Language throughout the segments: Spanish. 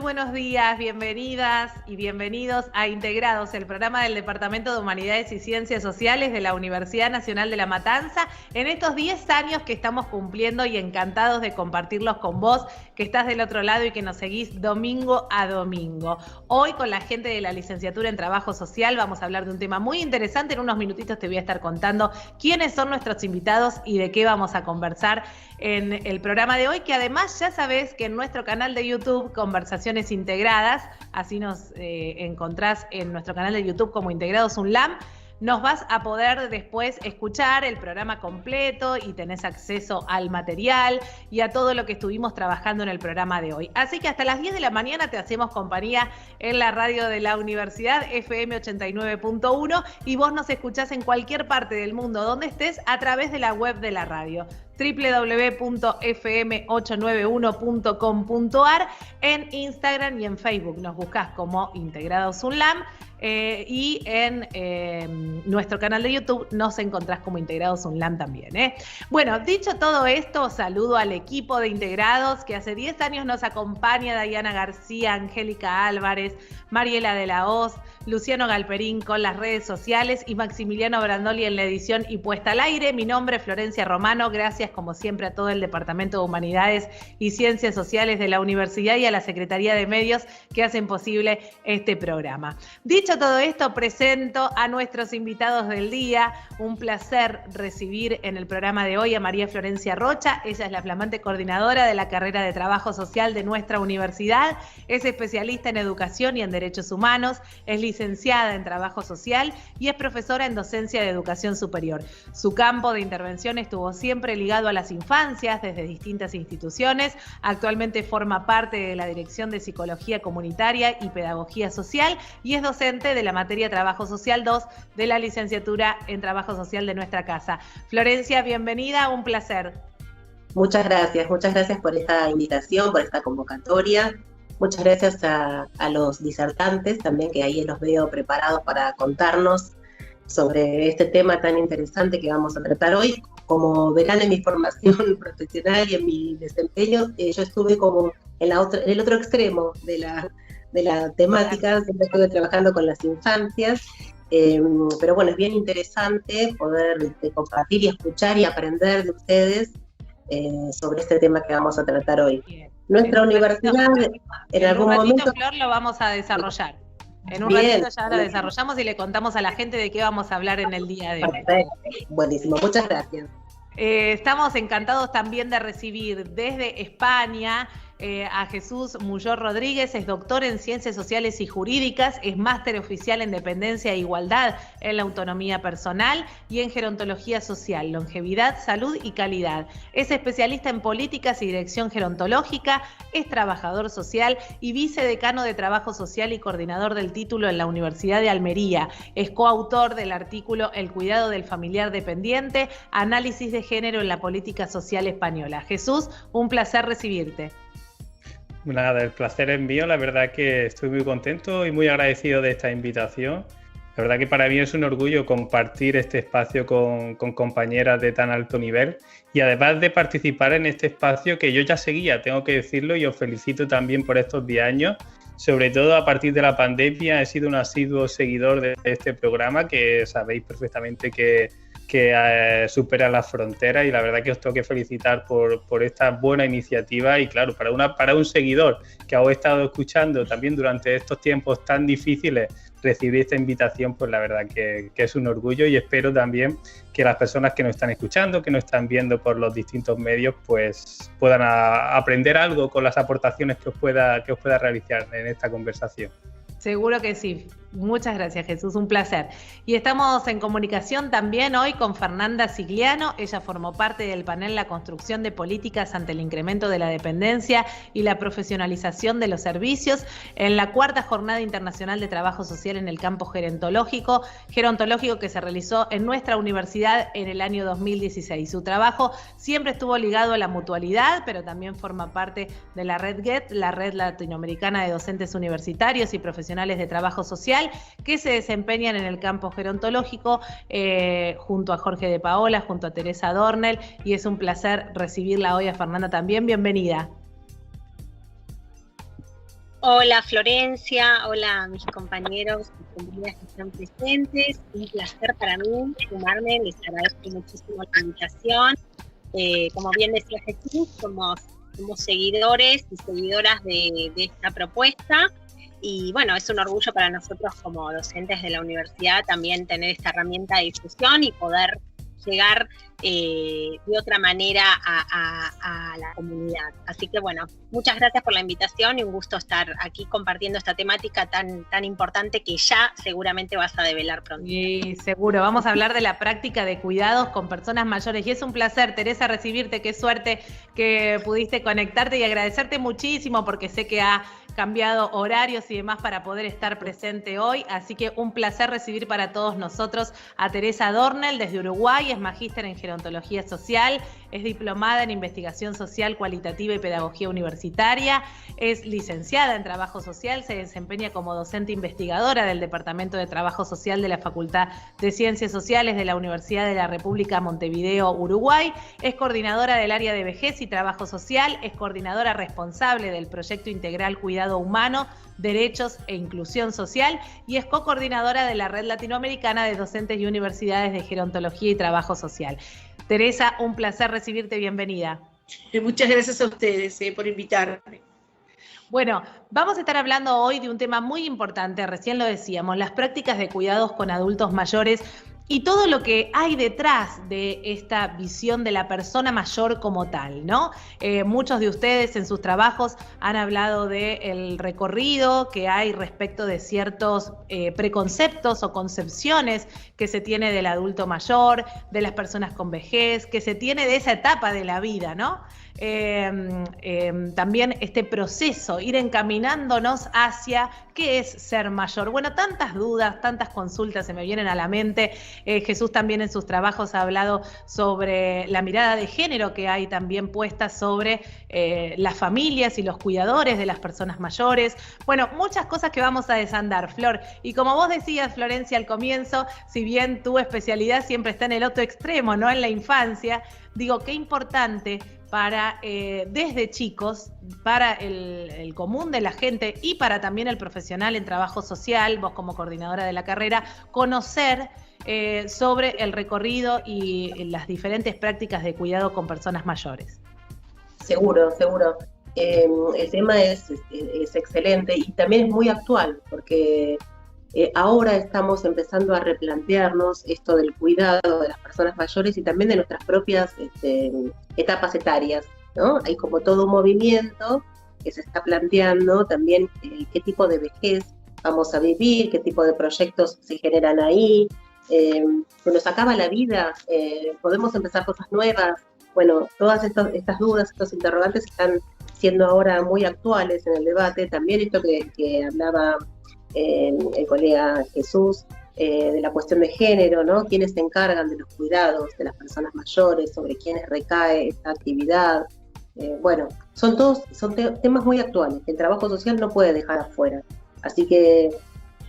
buenos días, bienvenidas y bienvenidos a Integrados, el programa del Departamento de Humanidades y Ciencias Sociales de la Universidad Nacional de La Matanza, en estos 10 años que estamos cumpliendo y encantados de compartirlos con vos, que estás del otro lado y que nos seguís domingo a domingo. Hoy con la gente de la licenciatura en Trabajo Social vamos a hablar de un tema muy interesante. En unos minutitos te voy a estar contando quiénes son nuestros invitados y de qué vamos a conversar en el programa de hoy, que además ya sabés que en nuestro canal de YouTube, Conversaciones Integradas, así nos encontrás en nuestro canal de YouTube como Integrados UNLAM, nos vas a poder después escuchar el programa completo y tenés acceso al material y a todo lo que estuvimos trabajando en el programa de hoy. Así que hasta las 10 de la mañana te hacemos compañía en la radio de la universidad FM 89.1 y vos nos escuchás en cualquier parte del mundo donde estés a través de la web de la radio www.fm891.com.ar, en Instagram y en Facebook nos buscás como Integrados UNLAM, y en nuestro canal de YouTube nos encontrás como Integrados UNLAM también. Bueno, dicho todo esto, saludo al equipo de Integrados que hace 10 años nos acompaña: Diana García, Angélica Álvarez, Mariela de la Hoz, Luciano Galperín con las redes sociales y Maximiliano Brandoli en la edición y puesta al aire. Mi nombre es Florencia Romano. Gracias como siempre a todo el Departamento de Humanidades y Ciencias Sociales de la Universidad y a la Secretaría de Medios que hacen posible este programa. Dicho todo esto, presento a nuestros invitados del día. Un placer recibir en el programa de hoy a María Florencia Rocha. Ella es la flamante coordinadora de la carrera de Trabajo Social de nuestra universidad. Es especialista en educación y en derechos humanos. Es licenciada en Trabajo Social y es profesora en docencia de educación superior. Su campo de intervención estuvo siempre ligado a las infancias desde distintas instituciones. Actualmente forma parte de la Dirección de Psicología Comunitaria y Pedagogía Social y es docente de la materia Trabajo Social 2 de la licenciatura en Trabajo Social de nuestra casa. Florencia, bienvenida, un placer. Muchas gracias por esta invitación, por esta convocatoria. Muchas gracias a los disertantes también, que ahí los veo preparados para contarnos sobre este tema tan interesante que vamos a tratar hoy. Como verán en mi formación profesional y en mi desempeño, yo estuve como en el otro extremo de la temática. Siempre estuve trabajando con las infancias, pero bueno, es bien interesante poder compartir y escuchar y aprender de ustedes sobre este tema que vamos a tratar hoy. Bien. Nuestra universidad, en algún momento, Flor, lo vamos a desarrollar. En un ratito ya lo desarrollamos y le contamos a la gente de qué vamos a hablar en el día de hoy. Buenísimo, muchas gracias. Estamos encantados también de recibir desde España a Jesús Muyor Rodríguez. Es doctor en Ciencias Sociales y Jurídicas, es máster oficial en Dependencia e Igualdad en la Autonomía Personal y en Gerontología Social, Longevidad, Salud y Calidad. Es especialista en Políticas y Dirección Gerontológica, es trabajador social y vicedecano de Trabajo Social y coordinador del título en la Universidad de Almería. Es coautor del artículo El cuidado del familiar dependiente, análisis de género en la política social española. Jesús, un placer recibirte. Nada, el placer es mío. La verdad que estoy muy contento y muy agradecido de esta invitación. La verdad que para mí es un orgullo compartir este espacio con compañeras de tan alto nivel y además de participar en este espacio que yo ya seguía, tengo que decirlo, y os felicito también por estos 10 años. Sobre todo a partir de la pandemia he sido un asiduo seguidor de este programa, que sabéis perfectamente que supera las fronteras, y la verdad que os tengo que felicitar por esta buena iniciativa. Y claro, para un seguidor que os he estado escuchando también durante estos tiempos tan difíciles, recibir esta invitación, pues la verdad que es un orgullo, y espero también que las personas que nos están escuchando, que nos están viendo por los distintos medios, pues puedan aprender algo con las aportaciones que os pueda realizar en esta conversación. Seguro que sí. Muchas gracias, Jesús, un placer. Y estamos en comunicación también hoy con Fernanda Sigliano. Ella formó parte del panel La construcción de políticas ante el incremento de la dependencia y la profesionalización de los servicios en la 4ª Jornada Internacional de Trabajo Social en el campo gerontológico que se realizó en nuestra universidad en el año 2016. Su trabajo siempre estuvo ligado a la mutualidad, pero también forma parte de la Red GET, la Red Latinoamericana de Docentes Universitarios y Profesionales de Trabajo Social, que se desempeñan en el campo gerontológico junto a Jorge de Paola, junto a Teresa Dornel, y es un placer recibirla hoy a Fernanda también. Bienvenida. Hola Florencia, hola a mis compañeros y compañeras que están presentes. Un placer para mí sumarme, les agradezco muchísimo la invitación. Como bien decía Jesús, somos seguidores y seguidoras de esta propuesta. Y bueno, es un orgullo para nosotros como docentes de la universidad también tener esta herramienta de difusión y poder llegar de otra manera a la comunidad. Así que bueno, muchas gracias por la invitación y un gusto estar aquí compartiendo esta temática tan importante que ya seguramente vas a develar pronto. Sí, seguro. Vamos a hablar de la práctica de cuidados con personas mayores y es un placer, Teresa, recibirte. Qué suerte que pudiste conectarte y agradecerte muchísimo porque sé que ha cambiado horarios y demás para poder estar presente hoy, así que un placer recibir para todos nosotros a Teresa Dornel desde Uruguay, es magíster en gerontología social, es diplomada en investigación social cualitativa y pedagogía universitaria, es licenciada en trabajo social, se desempeña como docente investigadora del Departamento de Trabajo Social de la Facultad de Ciencias Sociales de la Universidad de la República Montevideo, Uruguay, es coordinadora del área de vejez y trabajo social, es coordinadora responsable del proyecto integral Cuidado Humano, Derechos e Inclusión Social y es co-coordinadora de la Red Latinoamericana de Docentes y Universidades de Gerontología y Trabajo Social. Teresa, un placer recibirte, bienvenida. Muchas gracias a ustedes por invitarme. Bueno, vamos a estar hablando hoy de un tema muy importante, recién lo decíamos, las prácticas de cuidados con adultos mayores y todo lo que hay detrás de esta visión de la persona mayor como tal, ¿no? Muchos de ustedes en sus trabajos han hablado del recorrido que hay respecto de ciertos preconceptos o concepciones que se tiene del adulto mayor, de las personas con vejez, que se tiene de esa etapa de la vida, ¿no? También este proceso, ir encaminándonos hacia qué es ser mayor. Bueno, tantas dudas, tantas consultas se me vienen a la mente. Jesús también en sus trabajos ha hablado sobre la mirada de género que hay también puesta sobre las familias y los cuidadores de las personas mayores. Bueno, muchas cosas que vamos a desandar, Flor. Y como vos decías, Florencia, al comienzo, si bien tu especialidad siempre está en el otro extremo, ¿no? En la infancia, digo, qué importante para desde chicos, para el común de la gente y para también el profesional en trabajo social, vos como coordinadora de la carrera, conocer sobre el recorrido y las diferentes prácticas de cuidado con personas mayores. Seguro, seguro. El tema es excelente y también es muy actual, porque ahora estamos empezando a replantearnos esto del cuidado de las personas mayores y también de nuestras propias etapas etarias, ¿no? Hay como todo un movimiento que se está planteando también qué tipo de vejez vamos a vivir, qué tipo de proyectos se generan ahí, se nos acaba la vida, podemos empezar cosas nuevas. Bueno, todas estas dudas, estos interrogantes están siendo ahora muy actuales en el debate. También esto que hablaba el colega Jesús, de la cuestión de género, ¿no? ¿Quiénes se encargan de los cuidados de las personas mayores? ¿Sobre quiénes recae esta actividad? Bueno, son temas muy actuales que el trabajo social no puede dejar afuera. Así que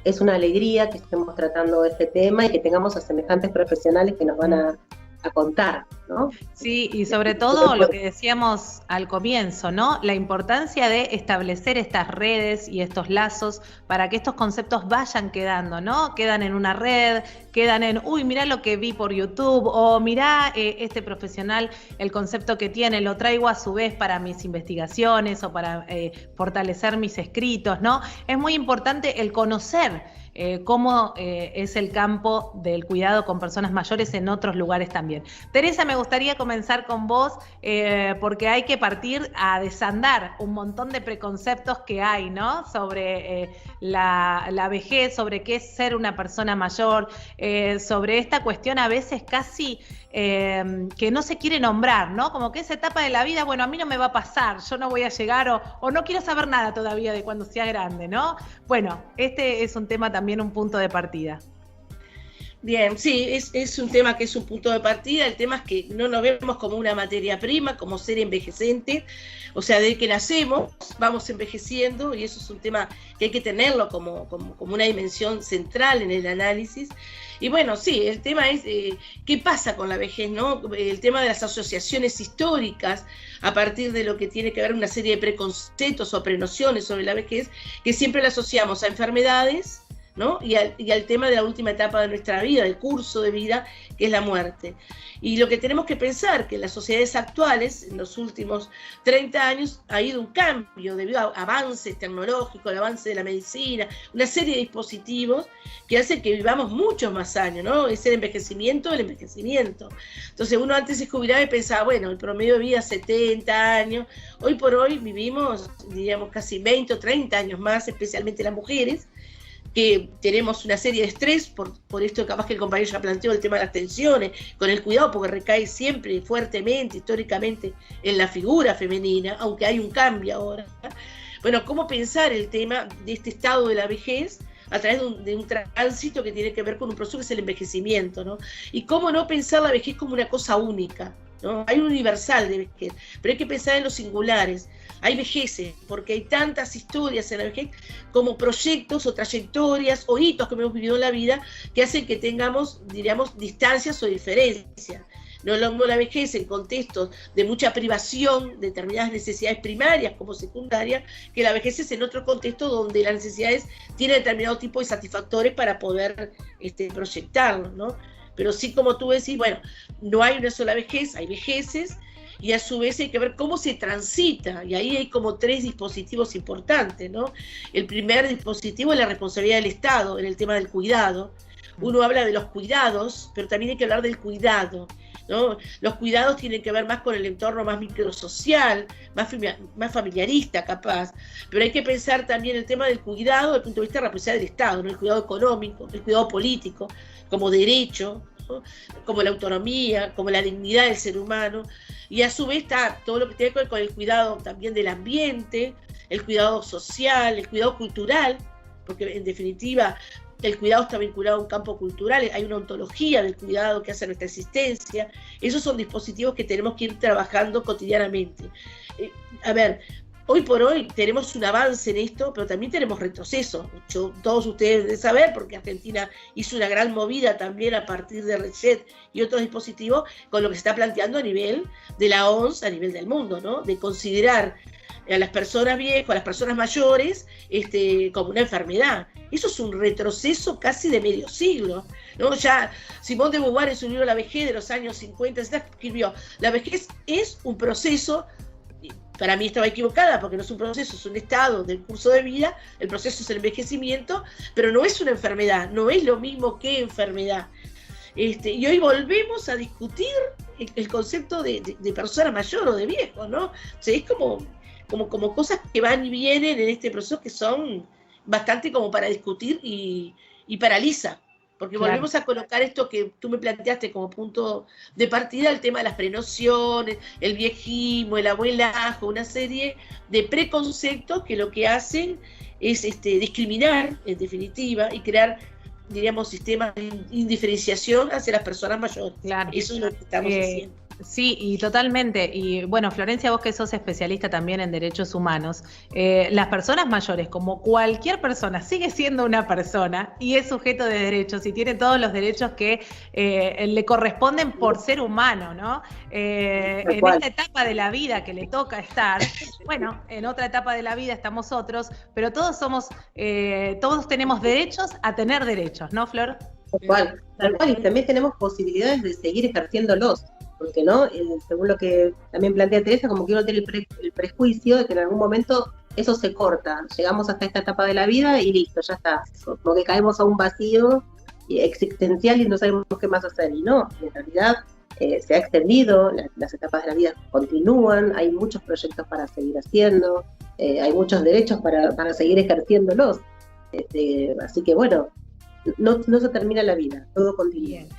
es una alegría que estemos tratando este tema y que tengamos a semejantes profesionales que nos van a contar, ¿no? Sí, y sobre todo lo que decíamos al comienzo, ¿no? La importancia de establecer estas redes y estos lazos para que estos conceptos vayan quedando, ¿no? Quedan en una red, quedan en, uy, mirá lo que vi por YouTube, o mirá este profesional, el concepto que tiene, lo traigo a su vez para mis investigaciones o para fortalecer mis escritos, ¿no? Es muy importante el conocer cómo es el campo del cuidado con personas mayores en otros lugares también. Teresa, me gustaría comenzar con vos porque hay que partir a desandar un montón de preconceptos que hay, ¿no? Sobre la vejez, sobre qué es ser una persona mayor, sobre esta cuestión a veces casi que no se quiere nombrar, ¿no? Como que esa etapa de la vida, bueno, a mí no me va a pasar, yo no voy a llegar o no quiero saber nada todavía de cuando sea grande, ¿no? Bueno, este es un tema también, un punto de partida. Bien, sí, es un tema que es un punto de partida. El tema es que no nos vemos como una materia prima, como ser envejecente. O sea, desde que nacemos vamos envejeciendo y eso es un tema que hay que tenerlo como una dimensión central en el análisis. Y bueno, sí, el tema es qué pasa con la vejez, ¿no? El tema de las asociaciones históricas a partir de lo que tiene que ver una serie de preconceptos o prenociones sobre la vejez, que siempre la asociamos a enfermedades, ¿no? Y al tema de la última etapa de nuestra vida, del curso de vida, que es la muerte. Y lo que tenemos que pensar, que en las sociedades actuales, en los últimos 30 años, ha habido un cambio debido a avances tecnológicos, el avance de la medicina, una serie de dispositivos que hacen que vivamos muchos más años, ¿no? Es el envejecimiento del envejecimiento. Entonces uno antes se jubilaba y pensaba, bueno, el promedio de vida 70 años, hoy por hoy vivimos, diríamos, casi 20 o 30 años más, especialmente las mujeres, que tenemos una serie de estrés, por esto capaz que el compañero ya planteó el tema de las tensiones, con el cuidado, porque recae siempre fuertemente, históricamente, en la figura femenina, aunque hay un cambio ahora. Bueno, ¿cómo pensar el tema de este estado de la vejez a través de un tránsito que tiene que ver con un proceso que es el envejecimiento, ¿no? Y cómo no pensar la vejez como una cosa única, ¿no? Hay un universal de vejez, pero hay que pensar en los singulares. Hay vejeces, porque hay tantas historias en la vejez como proyectos o trayectorias o hitos que hemos vivido en la vida que hacen que tengamos, diríamos, distancias o diferencias. No la vejez en contextos de mucha privación de determinadas necesidades primarias como secundarias, que la vejez es en otro contexto donde las necesidades tienen determinado tipo de satisfactores para poder proyectarlos, ¿no? Pero sí, como tú decís, bueno, no hay una sola vejez, hay vejeces, y a su vez hay que ver cómo se transita, y ahí hay como 3 dispositivos importantes, ¿no? El primer dispositivo es la responsabilidad del Estado en el tema del cuidado. Uno habla de los cuidados, pero también hay que hablar del cuidado, ¿no? Los cuidados tienen que ver más con el entorno más microsocial, más familiarista capaz, pero hay que pensar también el tema del cuidado desde el punto de vista de la responsabilidad del Estado, ¿no? El cuidado económico, el cuidado político, como derecho, ¿no? Como la autonomía, como la dignidad del ser humano, y a su vez está todo lo que tiene que ver con el cuidado también del ambiente, el cuidado social, el cuidado cultural, porque en definitiva el cuidado está vinculado a un campo cultural, hay una ontología del cuidado que hace nuestra existencia. Esos son dispositivos que tenemos que ir trabajando cotidianamente. A ver, hoy por hoy tenemos un avance en esto, pero también tenemos retroceso. Todos ustedes deben saber, porque Argentina hizo una gran movida también a partir de Reset y otros dispositivos, con lo que se está planteando a nivel de la OMS, a nivel del mundo, ¿no? De considerar a las personas viejas, a las personas mayores, como una enfermedad. Eso es un retroceso casi de medio siglo, ¿no? Ya Simone de Beauvoir en su libro La vejez de los años 50 escribió, la vejez es un proceso. Para mí estaba equivocada, porque no es un proceso, es un estado del curso de vida, el proceso es el envejecimiento, pero no es una enfermedad, no es lo mismo que enfermedad. Y hoy volvemos a discutir el concepto de persona mayor o de viejo, ¿no? O sea, es como cosas que van y vienen en este proceso que son bastante como para discutir y paraliza. Porque volvemos a colocar esto que tú me planteaste como punto de partida, el tema de las prenociones, el viejismo, el abuelajo, una serie de preconceptos que lo que hacen es discriminar, en definitiva, y crear, diríamos, sistemas de indiferenciación hacia las personas mayores. Claro. Eso es lo que estamos haciendo. Sí, y totalmente. Y bueno, Florencia, vos que sos especialista también en derechos humanos, las personas mayores, como cualquier persona, sigue siendo una persona y es sujeto de derechos y tiene todos los derechos que le corresponden por ser humano, ¿no? En esta etapa de la vida que le toca estar, bueno, en otra etapa de la vida estamos otros, pero todos tenemos derechos a tener derechos, ¿no, Flor? Tal cual, y también tenemos posibilidades de seguir ejerciéndolos. Porque no, según lo que también plantea Teresa, como que uno tiene el prejuicio de que en algún momento eso se corta, llegamos hasta esta etapa de la vida y listo, ya está, como que caemos a un vacío existencial y no sabemos qué más hacer, y no, en realidad se ha extendido, las etapas de la vida continúan, hay muchos proyectos para seguir haciendo, hay muchos derechos para seguir ejerciéndolos, así que bueno, no se termina la vida, todo continúa. Bien.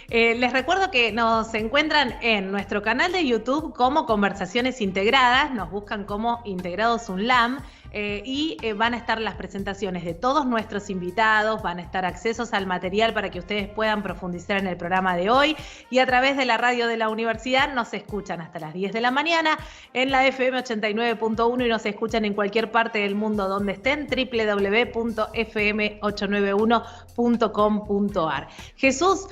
Les recuerdo que nos encuentran en nuestro canal de YouTube como Conversaciones Integradas, nos buscan como Integrados UNLAM, y van a estar las presentaciones de todos nuestros invitados, van a estar accesos al material para que ustedes puedan profundizar en el programa de hoy, y a través de la radio de la universidad nos escuchan hasta las 10 de la mañana en la FM 89.1 y nos escuchan en cualquier parte del mundo donde estén, www.fm891.com.ar. Jesús,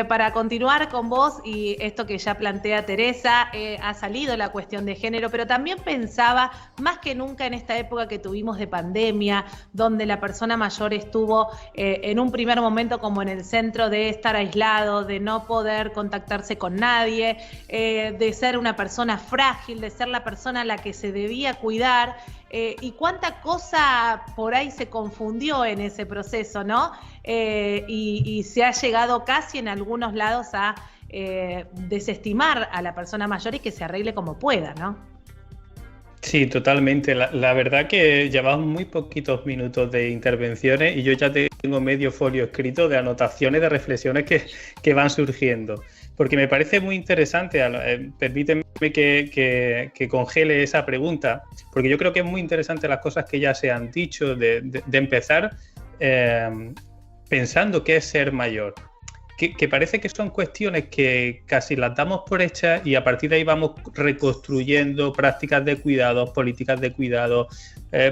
para continuar con vos y esto que ya plantea Teresa, ha salido la cuestión de género, pero también pensaba, más que nunca en esta época que tuvimos de pandemia, donde la persona mayor estuvo en un primer momento como en el centro de estar aislado, de no poder contactarse con nadie, de ser una persona frágil, de ser la persona a la que se debía cuidar, y cuánta cosa por ahí se confundió en ese proceso, ¿no? Y se ha llegado casi en algunos lados a desestimar a la persona mayor y que se arregle como pueda, ¿no? Sí, totalmente. La verdad que llevamos muy poquitos minutos de intervenciones y yo ya tengo medio folio escrito de anotaciones, de reflexiones que van surgiendo. Porque me parece muy interesante, permíteme que congele esa pregunta, porque yo creo que es muy interesante las cosas que ya se han dicho, de empezar pensando qué es ser mayor. Que parece que son cuestiones que casi las damos por hechas y a partir de ahí vamos reconstruyendo prácticas de cuidados, políticas de cuidados,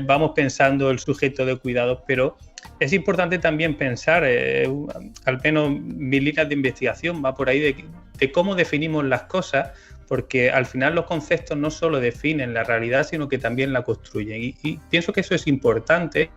vamos pensando el sujeto de cuidados, pero es importante también pensar, al menos mis líneas de investigación va por ahí de cómo definimos las cosas, porque al final los conceptos no solo definen la realidad, sino que también la construyen. Y pienso que eso es importante.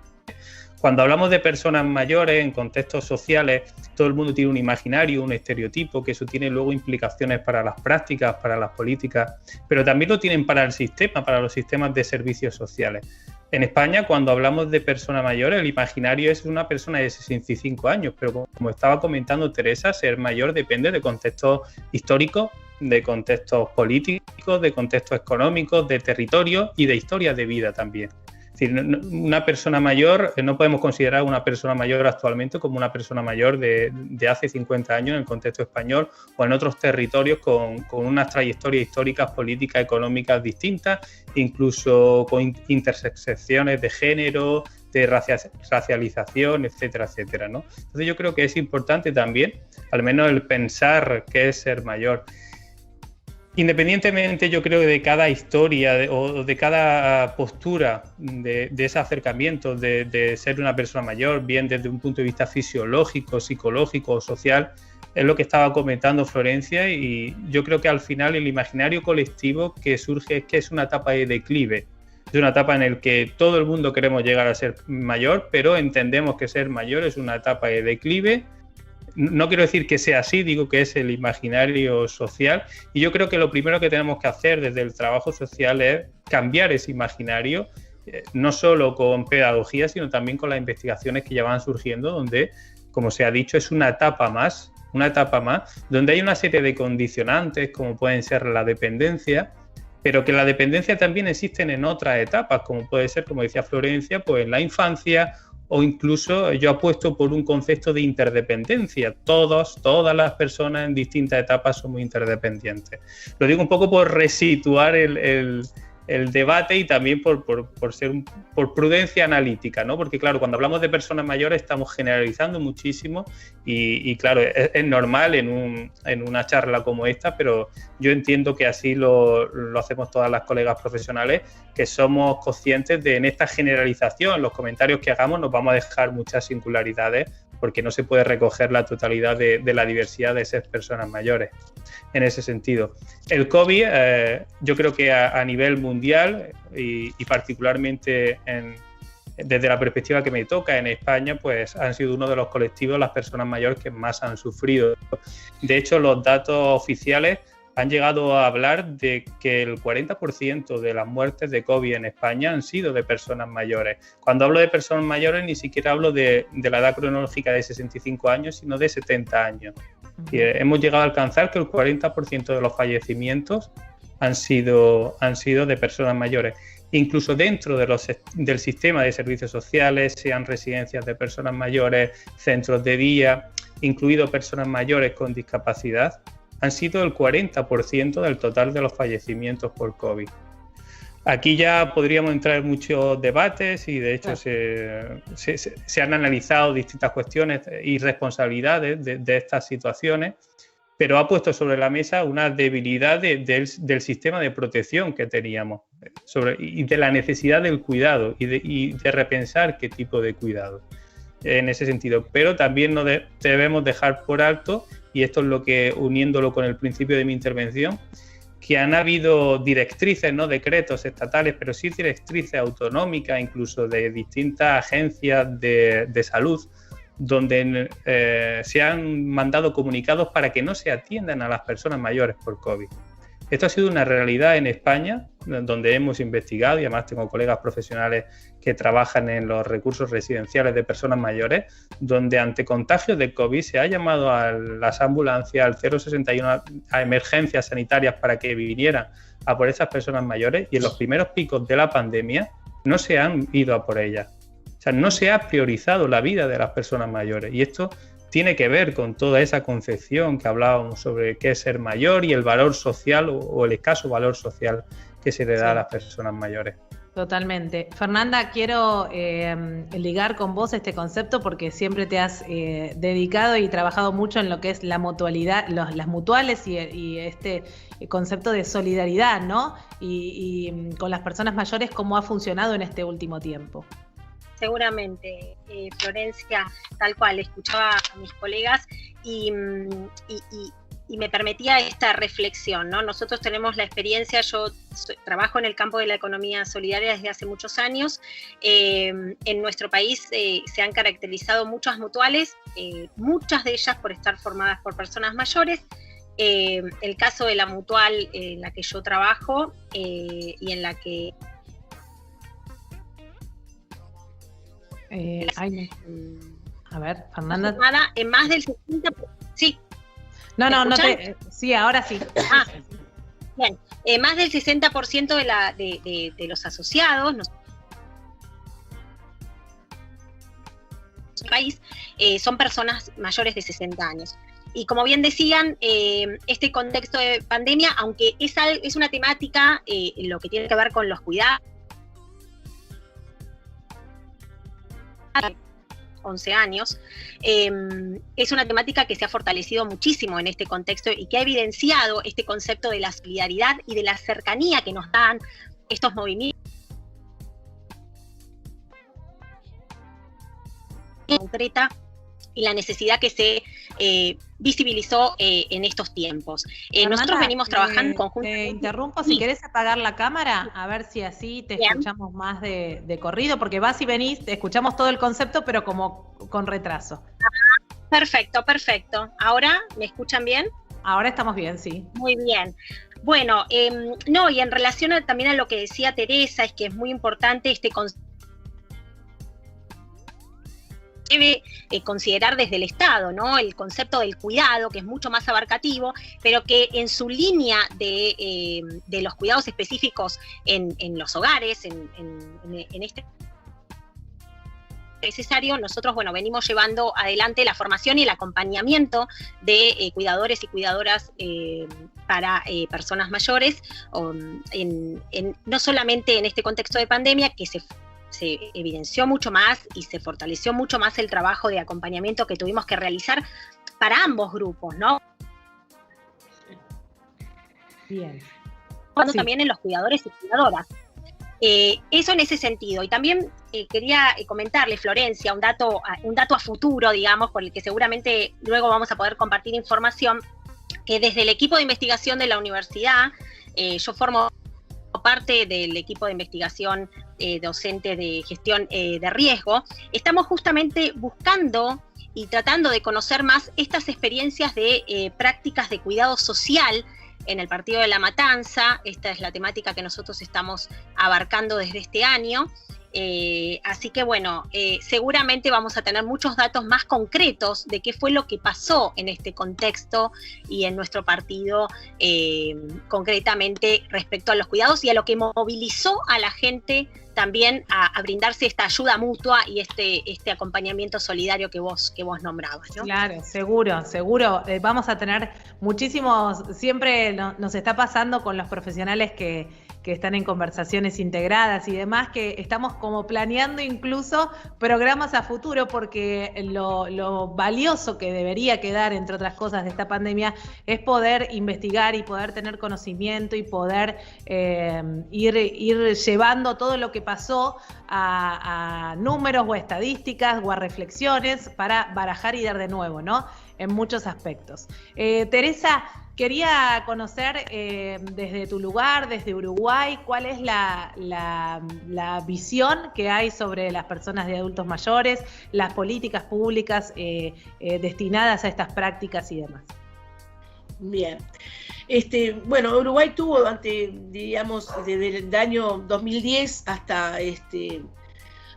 Cuando hablamos de personas mayores en contextos sociales, todo el mundo tiene un imaginario, un estereotipo, que eso tiene luego implicaciones para las prácticas, para las políticas, pero también lo tienen para el sistema, para los sistemas de servicios sociales. En España, cuando hablamos de personas mayores, el imaginario es una persona de 65 años, pero como estaba comentando Teresa, ser mayor depende de contextos históricos, de contextos políticos, de contextos económicos, de territorio y de historias de vida también. Es decir, una persona mayor, no podemos considerar una persona mayor actualmente como una persona mayor de hace 50 años en el contexto español o en otros territorios con unas trayectorias históricas, políticas, económicas distintas, incluso con intersecciones de género, de racialización, etcétera, etcétera, ¿no? Entonces yo creo que es importante también, al menos el pensar qué es ser mayor. Independientemente, yo creo que de cada historia o de cada postura de ese acercamiento de ser una persona mayor, bien desde un punto de vista fisiológico, psicológico o social, es lo que estaba comentando Florencia, y yo creo que al final el imaginario colectivo que surge es que es una etapa de declive. Es una etapa en la que todo el mundo queremos llegar a ser mayor, pero entendemos que ser mayor es una etapa de declive. No quiero decir que sea así, digo que es el imaginario social, y yo creo que lo primero que tenemos que hacer desde el trabajo social es cambiar ese imaginario, no solo con pedagogía, sino también con las investigaciones que ya van surgiendo, donde, como se ha dicho, es una etapa más, donde hay una serie de condicionantes, como pueden ser la dependencia, pero que la dependencia también existen en otras etapas, como puede ser, como decía Florencia, pues en la infancia, o incluso yo apuesto por un concepto de interdependencia. Todas las personas en distintas etapas somos interdependientes. Lo digo un poco por resituar el debate y también por prudencia analítica, ¿no? Porque claro, cuando hablamos de personas mayores estamos generalizando muchísimo y claro, es normal en una charla como esta, pero yo entiendo que así lo hacemos todas las colegas profesionales, que somos conscientes de en esta generalización, los comentarios que hagamos nos vamos a dejar muchas singularidades porque no se puede recoger la totalidad de la diversidad de esas personas mayores en ese sentido. El COVID, yo creo que a nivel mundial y particularmente desde la perspectiva que me toca en España, pues han sido uno de los colectivos, las personas mayores que más han sufrido. De hecho, los datos oficiales han llegado a hablar de que el 40% de las muertes de COVID en España han sido de personas mayores. Cuando hablo de personas mayores ni siquiera hablo de la edad cronológica de 65 años, sino de 70 años. Y hemos llegado a alcanzar que el 40% de los fallecimientos han sido de personas mayores. Incluso dentro del sistema de servicios sociales, sean residencias de personas mayores, centros de día, incluido personas mayores con discapacidad, han sido el 40% del total de los fallecimientos por COVID. Aquí ya podríamos entrar en muchos debates y de hecho se han analizado distintas cuestiones y responsabilidades de estas situaciones, pero ha puesto sobre la mesa una debilidad del sistema de protección que teníamos y de la necesidad del cuidado y de repensar qué tipo de cuidado en ese sentido. Pero también no debemos dejar por alto, y esto es lo que, uniéndolo con el principio de mi intervención, que han habido directrices, no decretos estatales, pero sí directrices autonómicas, incluso de distintas agencias de salud, donde se han mandado comunicados para que no se atiendan a las personas mayores por COVID. Esto ha sido una realidad en España, donde hemos investigado, y además tengo colegas profesionales que trabajan en los recursos residenciales de personas mayores, donde ante contagios de COVID se ha llamado a las ambulancias, al 061, a emergencias sanitarias para que vinieran a por esas personas mayores, y en los primeros picos de la pandemia no se han ido a por ellas. O sea, no se ha priorizado la vida de las personas mayores, y esto tiene que ver con toda esa concepción que hablábamos sobre qué es ser mayor y el valor social o el escaso valor social que se le da a las personas mayores. Totalmente. Fernanda, quiero ligar con vos este concepto porque siempre te has dedicado y trabajado mucho en lo que es la mutualidad, las mutuales y este concepto de solidaridad, ¿no? Y con las personas mayores, ¿cómo ha funcionado en este último tiempo? Seguramente, Florencia, tal cual, escuchaba a mis colegas y me permitía esta reflexión, ¿no? Nosotros tenemos la experiencia, yo trabajo en el campo de la economía solidaria desde hace muchos años. En nuestro país se han caracterizado muchas mutuales, muchas de ellas por estar formadas por personas mayores. El caso de la mutual en la que yo trabajo y en la que a ver, Fernanda. En más del 60%. Sí. No, sí, ahora sí. Bien. Más del 60% de los asociados en nuestro país son personas mayores de 60 años. Y como bien decían, este contexto de pandemia, aunque es una temática, lo que tiene que ver con los cuidados, 11 años, es una temática que se ha fortalecido muchísimo en este contexto y que ha evidenciado este concepto de la solidaridad y de la cercanía que nos dan estos movimientos concreta y la necesidad que se visibilizó en estos tiempos. Nosotros venimos trabajando conjuntamente. Te interrumpo, si querés apagar la cámara, a ver si así te escuchamos más de corrido, porque vas y venís, te escuchamos todo el concepto, pero como con retraso. Perfecto. ¿Ahora me escuchan bien? Ahora estamos bien, sí. Muy bien. Bueno, y en relación también a lo que decía Teresa, es que es muy importante este concepto debe considerar desde el Estado, ¿no? El concepto del cuidado, que es mucho más abarcativo, pero que en su línea de los cuidados específicos en los hogares, en este necesario, nosotros, venimos llevando adelante la formación y el acompañamiento de cuidadores y cuidadoras para personas mayores, no solamente en este contexto de pandemia, que se evidenció mucho más y se fortaleció mucho más el trabajo de acompañamiento que tuvimos que realizar para ambos grupos, ¿no? Bien. Cuando también en los cuidadores y cuidadoras. Eso en ese sentido. Y también quería comentarle, Florencia, un dato a futuro, digamos, por el que seguramente luego vamos a poder compartir información, que desde el equipo de investigación de la universidad, yo formo parte del equipo de investigación docente de gestión de riesgo, estamos justamente buscando y tratando de conocer más estas experiencias de prácticas de cuidado social en el Partido de La Matanza. Esta es la temática que nosotros estamos abarcando desde este año. Así que seguramente vamos a tener muchos datos más concretos de qué fue lo que pasó en este contexto y en nuestro partido concretamente respecto a los cuidados y a lo que movilizó a la gente también a brindarse esta ayuda mutua y este acompañamiento solidario que vos nombrabas, ¿no? Claro, seguro. Vamos a tener muchísimos, siempre nos está pasando con los profesionales que están en conversaciones integradas y demás, que estamos como planeando incluso programas a futuro, porque lo valioso que debería quedar, entre otras cosas, de esta pandemia es poder investigar y poder tener conocimiento y poder ir llevando todo lo que pasó a números o a estadísticas o a reflexiones para barajar y dar de nuevo, ¿no? En muchos aspectos. Teresa, quería conocer desde tu lugar, desde Uruguay, cuál es la visión que hay sobre las personas de adultos mayores, las políticas públicas destinadas a estas prácticas y demás. Bien. Bueno, Uruguay tuvo digamos, desde el año 2010 hasta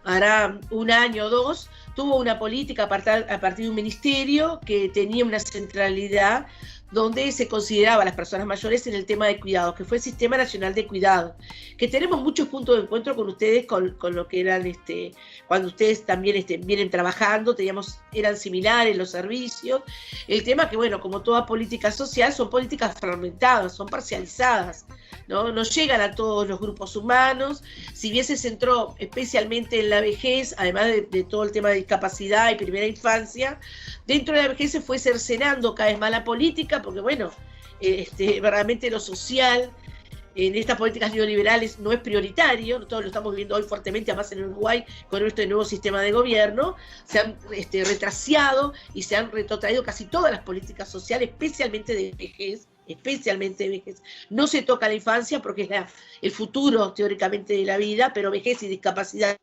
hará un año o dos, tuvo una política a partir de un ministerio que tenía una centralidad donde se consideraba a las personas mayores en el tema de cuidado, que fue el Sistema Nacional de Cuidado, que tenemos muchos puntos de encuentro con ustedes, con lo que eran, cuando ustedes también vienen trabajando, eran similares los servicios. El tema que, bueno, como toda política social, son políticas fragmentadas, son parcializadas, no llegan a todos los grupos humanos. Si bien se centró especialmente en la vejez, además de todo el tema de discapacidad y primera infancia, dentro de la vejez se fue cercenando cada vez más la política, porque bueno, realmente lo social en estas políticas neoliberales no es prioritario. Todos lo estamos viendo hoy fuertemente, además en Uruguay, con este nuevo sistema de gobierno, se han retraseado y se han retrotraído casi todas las políticas sociales, especialmente de vejez. No se toca la infancia porque es el futuro teóricamente de la vida, pero vejez y discapacidad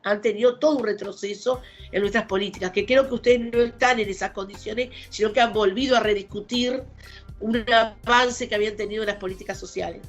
han tenido todo un retroceso en nuestras políticas, que creo que ustedes no están en esas condiciones, sino que han volvido a rediscutir un avance que habían tenido en las políticas sociales.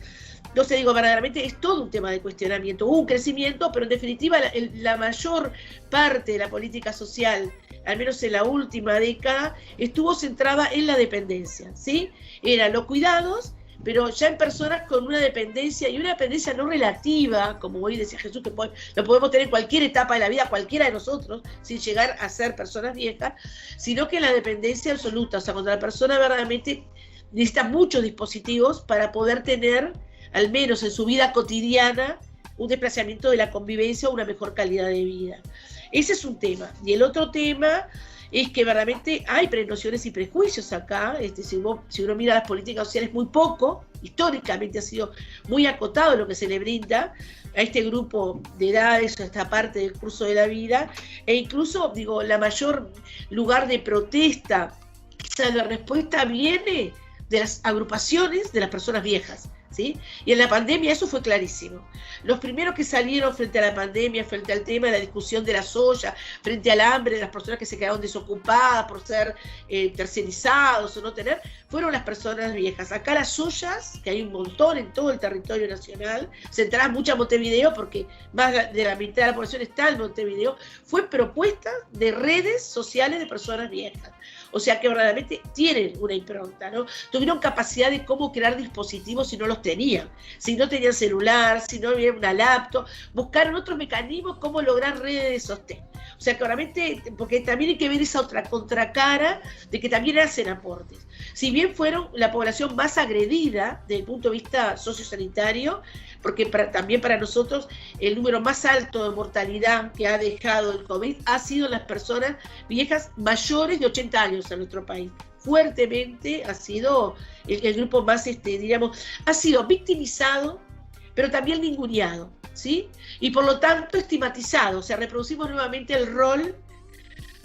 Entonces digo, verdaderamente es todo un tema de cuestionamiento. Hubo un crecimiento, pero en definitiva la mayor parte de la política social, al menos en la última década, estuvo centrada en la dependencia, ¿sí? Eran los cuidados, pero ya en personas con una dependencia, y una dependencia no relativa, como hoy decía Jesús, que lo podemos tener en cualquier etapa de la vida, cualquiera de nosotros, sin llegar a ser personas viejas, sino que la dependencia absoluta, o sea, cuando la persona verdaderamente necesita muchos dispositivos para poder tener, al menos en su vida cotidiana, un desplazamiento de la convivencia o una mejor calidad de vida. Ese es un tema. Y el otro tema es que verdaderamente hay prenociones y prejuicios acá. Si uno mira las políticas sociales, muy poco, históricamente ha sido muy acotado lo que se le brinda a este grupo de edades, a esta parte del curso de la vida, e incluso, digo, la mayor lugar de protesta, quizá la respuesta viene de las agrupaciones de las personas viejas, ¿sí? Y en la pandemia eso fue clarísimo. Los primeros que salieron frente a la pandemia, frente al tema de la discusión de la soya, frente al hambre de las personas que se quedaron desocupadas por ser tercerizados o no tener, fueron las personas viejas. Acá las ollas, que hay un montón en todo el territorio nacional, centradas mucho en Montevideo, porque más de la mitad de la población está en Montevideo, fue propuesta de redes sociales de personas viejas. O sea que verdaderamente tienen una impronta, ¿no? Tuvieron capacidad de cómo crear dispositivos si no los tenían. Si no tenían celular, si no había una laptop, buscaron otros mecanismos cómo lograr redes de sostén. O sea que realmente, porque también hay que ver esa otra contracara de que también hacen aportes. Si bien fueron la población más agredida desde el punto de vista sociosanitario, porque también para nosotros el número más alto de mortalidad que ha dejado el COVID ha sido las personas viejas mayores de 80 años en nuestro país. Fuertemente ha sido el grupo más, diríamos, ha sido victimizado, pero también ninguneado, ¿sí? Y por lo tanto estigmatizado. O sea, reproducimos nuevamente el rol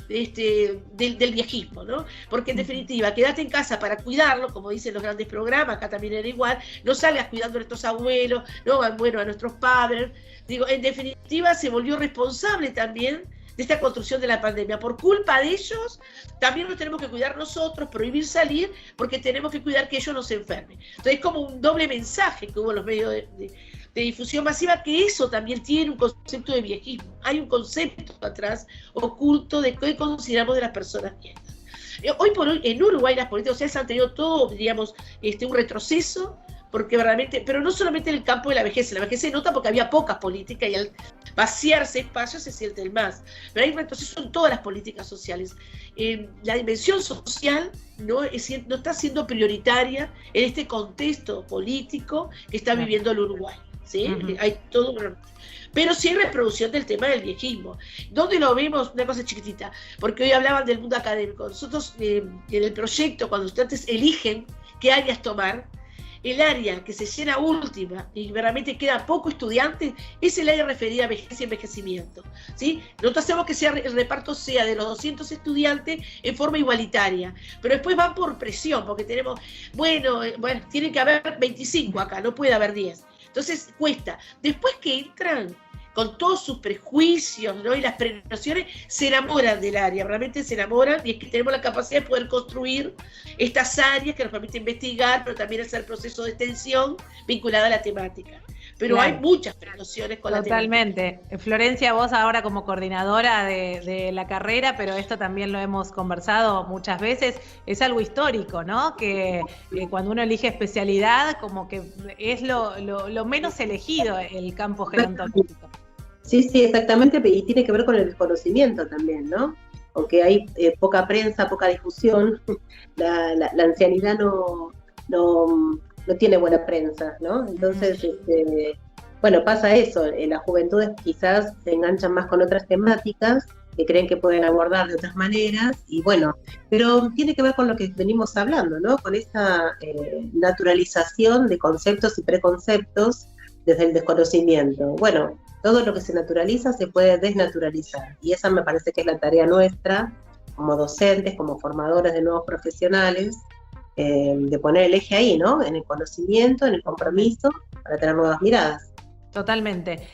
del viejismo, ¿no? Porque en definitiva, quédate en casa para cuidarlo, como dicen los grandes programas, acá también era igual, no salgas cuidando a nuestros abuelos, no, bueno, a nuestros padres. Digo, en definitiva se volvió responsable también de esta construcción de la pandemia. Por culpa de ellos, también nos tenemos que cuidar nosotros, prohibir salir, porque tenemos que cuidar que ellos no se enfermen. Entonces es como un doble mensaje que hubo en los medios de difusión masiva, que eso también tiene un concepto de viejismo. Hay un concepto atrás oculto de qué consideramos de las personas viejas. Hoy por hoy en Uruguay las políticas sociales han tenido todo, diríamos, un retroceso, porque realmente, pero no solamente en el campo de la vejez se nota porque había pocas políticas y al vaciarse espacios se sienten más. Pero hay retroceso en todas las políticas sociales. La dimensión social no está siendo prioritaria en este contexto político que está viviendo el Uruguay, ¿sí? Hay todo, pero sí hay reproducción del tema del viejismo. ¿Dónde lo vemos? Una cosa chiquitita, porque hoy hablaban del mundo académico. Nosotros en el proyecto, cuando ustedes eligen qué áreas tomar, el área que se llena última y realmente queda poco estudiante es el área referida a vejez y envejecimiento, ¿sí? Nosotros hacemos que el reparto sea de los 200 estudiantes en forma igualitaria, pero después van por presión, porque tenemos, bueno, tiene que haber 25 acá, no puede haber 10. Entonces cuesta. Después que entran con todos sus prejuicios, ¿no? Y las prenociones, se enamoran del área, realmente se enamoran, y es que tenemos la capacidad de poder construir estas áreas que nos permiten investigar, pero también hacer el proceso de extensión vinculado a la temática. Pero claro, hay muchas prenociones con totalmente. La temática. Florencia, vos ahora como coordinadora de la carrera, pero esto también lo hemos conversado muchas veces, es algo histórico, ¿no? Que cuando uno elige especialidad, como que es lo menos elegido el campo gerontológico. Sí, exactamente, y tiene que ver con el desconocimiento también, ¿no? Aunque hay poca prensa, poca difusión, la ancianidad no tiene buena prensa, ¿no? Entonces, bueno, pasa eso, las juventudes quizás se enganchan más con otras temáticas que creen que pueden abordar de otras maneras, y bueno, pero tiene que ver con lo que venimos hablando, ¿no? Con esa naturalización de conceptos y preconceptos desde el desconocimiento. Bueno, todo lo que se naturaliza se puede desnaturalizar, y esa me parece que es la tarea nuestra, como docentes, como formadores de nuevos profesionales, de poner el eje ahí, ¿no? En el conocimiento, en el compromiso, para tener nuevas miradas. Totalmente.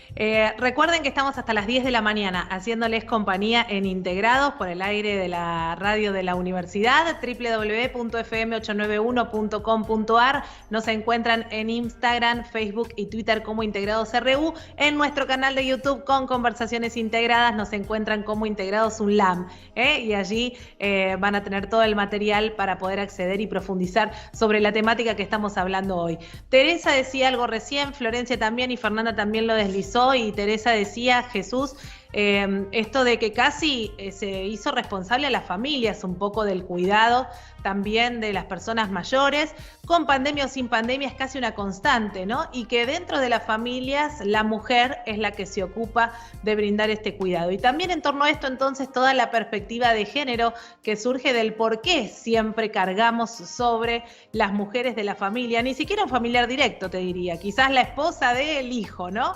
Recuerden que estamos hasta las 10 de la mañana haciéndoles compañía en Integrados por el aire de la radio de la universidad, www.fm891.com.ar. Nos encuentran en Instagram, Facebook y Twitter como Integrados RU. En nuestro canal de YouTube con conversaciones integradas nos encuentran como Integrados UNLAM. Y allí van a tener todo el material para poder acceder y profundizar sobre la temática que estamos hablando hoy. Teresa decía algo recién, Florencia también y Fernanda también lo deslizó, y Teresa decía, Jesús, esto de que casi se hizo responsable a las familias un poco del cuidado también de las personas mayores, con pandemia o sin pandemia es casi una constante, ¿no? Y que dentro de las familias la mujer es la que se ocupa de brindar este cuidado. Y también en torno a esto entonces toda la perspectiva de género que surge del por qué siempre cargamos sobre las mujeres de la familia, ni siquiera un familiar directo te diría, quizás la esposa del hijo, ¿no?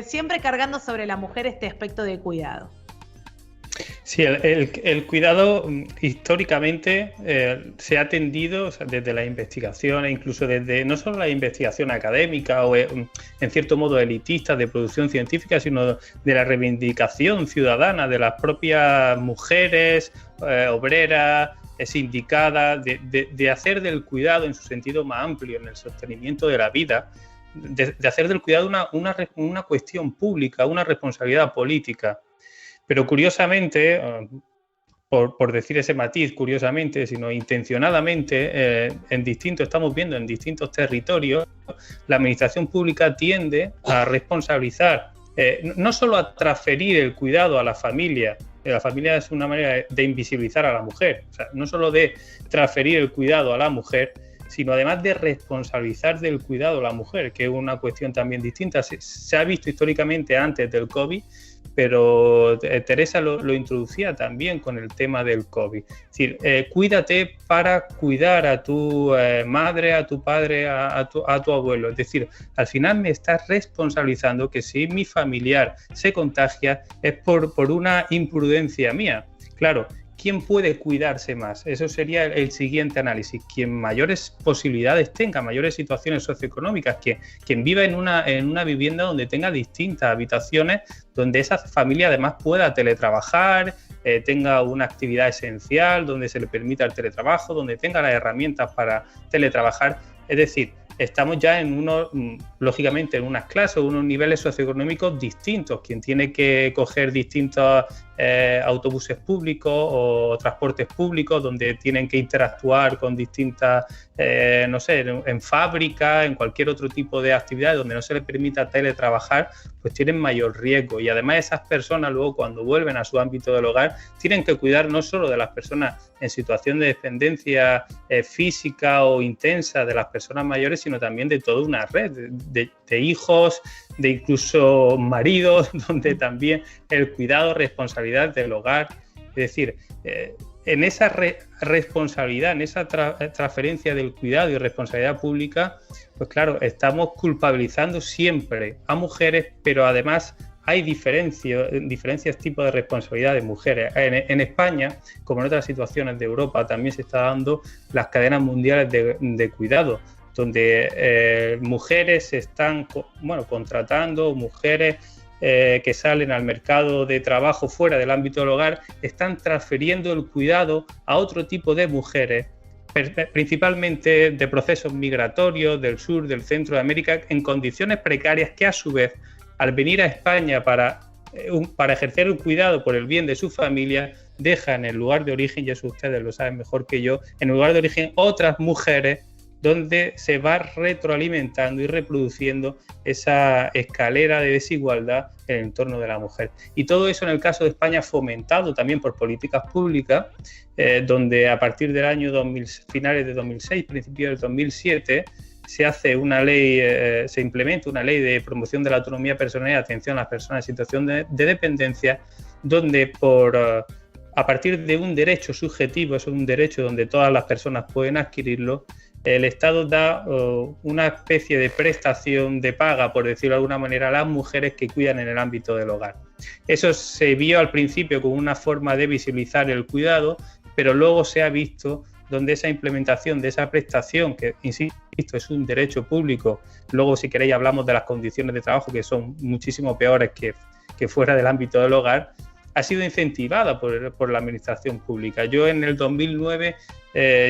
Siempre cargando sobre la mujer este aspecto de cuidado. Sí, el cuidado históricamente se ha tendido, o sea, desde la investigación e incluso desde no solo la investigación académica o en cierto modo elitista de producción científica, sino de la reivindicación ciudadana de las propias mujeres, obreras, sindicadas, de hacer del cuidado en su sentido más amplio, en el sostenimiento de la vida, de hacer del cuidado una cuestión pública, una responsabilidad política. Pero curiosamente, por decir ese matiz, curiosamente, sino intencionadamente, estamos viendo en distintos territorios, la administración pública tiende a responsabilizar, no solo a transferir el cuidado a la familia es una manera de invisibilizar a la mujer, o sea, no solo de transferir el cuidado a la mujer, sino además de responsabilizar del cuidado a la mujer, que es una cuestión también distinta. Se ha visto históricamente antes del COVID, pero Teresa lo introducía también con el tema del COVID. Es decir, cuídate para cuidar a tu madre, a tu padre, a tu abuelo. Es decir, al final me estás responsabilizando que si mi familiar se contagia es por una imprudencia mía. Claro, ¿quién puede cuidarse más? Eso sería el siguiente análisis. Quien mayores posibilidades tenga, mayores situaciones socioeconómicas, quien viva en una vivienda donde tenga distintas habitaciones, donde esa familia además pueda teletrabajar, tenga una actividad esencial, donde se le permita el teletrabajo, donde tenga las herramientas para teletrabajar. Es decir, estamos ya lógicamente, en unas clases o unos niveles socioeconómicos distintos. Quien tiene que coger distintos autobuses públicos o transportes públicos donde tienen que interactuar con distintas, no sé, en fábricas, en cualquier otro tipo de actividad donde no se les permita teletrabajar, pues tienen mayor riesgo. Y además esas personas luego, cuando vuelven a su ámbito del hogar, tienen que cuidar no solo de las personas en situación de dependencia física o intensa, de las personas mayores, sino también de toda una red de hijos, de incluso maridos, donde también el cuidado, responsabilidad del hogar. Es decir, en esa responsabilidad, en esa transferencia del cuidado y responsabilidad pública, pues claro, estamos culpabilizando siempre a mujeres, pero además hay diferencias tipos de responsabilidad de mujeres. En España, como en otras situaciones de Europa, también se está dando las cadenas mundiales de cuidado, donde mujeres se están contratando, mujeres que salen al mercado de trabajo fuera del ámbito del hogar, están transfiriendo el cuidado a otro tipo de mujeres, principalmente de procesos migratorios del sur, del centro de América, en condiciones precarias, que a su vez, al venir a España para ejercer el cuidado por el bien de su familia, dejan en el lugar de origen, y eso ustedes lo saben mejor que yo, en el lugar de origen otras mujeres, donde se va retroalimentando y reproduciendo esa escalera de desigualdad en el entorno de la mujer. Y todo eso, en el caso de España, fomentado también por políticas públicas, donde a partir del año finales de 2006, principios del 2007, se hace una ley, se implementa una ley de promoción de la autonomía personal y atención a las personas en situación de dependencia, donde a partir de un derecho subjetivo, es un derecho donde todas las personas pueden adquirirlo, el Estado da una especie de prestación de paga, por decirlo de alguna manera, a las mujeres que cuidan en el ámbito del hogar. Eso se vio al principio como una forma de visibilizar el cuidado, pero luego se ha visto donde esa implementación de esa prestación, que insisto, es un derecho público, luego si queréis hablamos de las condiciones de trabajo, que son muchísimo peores que fuera del ámbito del hogar, ha sido incentivada por la administración pública. Yo en el 2009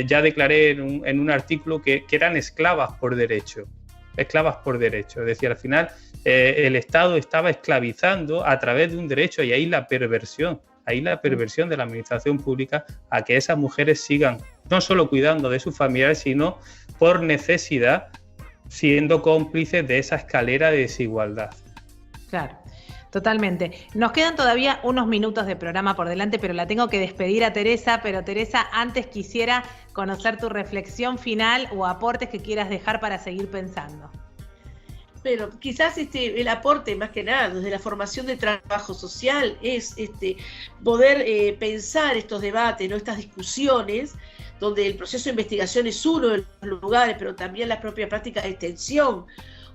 ya declaré en un artículo que eran esclavas por derecho. Esclavas por derecho. Es decir, al final el Estado estaba esclavizando a través de un derecho, y ahí la perversión de la administración pública a que esas mujeres sigan no solo cuidando de sus familiares, sino por necesidad siendo cómplices de esa escalera de desigualdad. Claro. Totalmente. Nos quedan todavía unos minutos de programa por delante, pero la tengo que despedir a Teresa. Pero Teresa, antes quisiera conocer tu reflexión final o aportes que quieras dejar para seguir pensando. Pero quizás el aporte, más que nada, desde la formación de trabajo social, es poder pensar estos debates, ¿no? Estas discusiones, donde el proceso de investigación es uno de los lugares, pero también las propias prácticas de extensión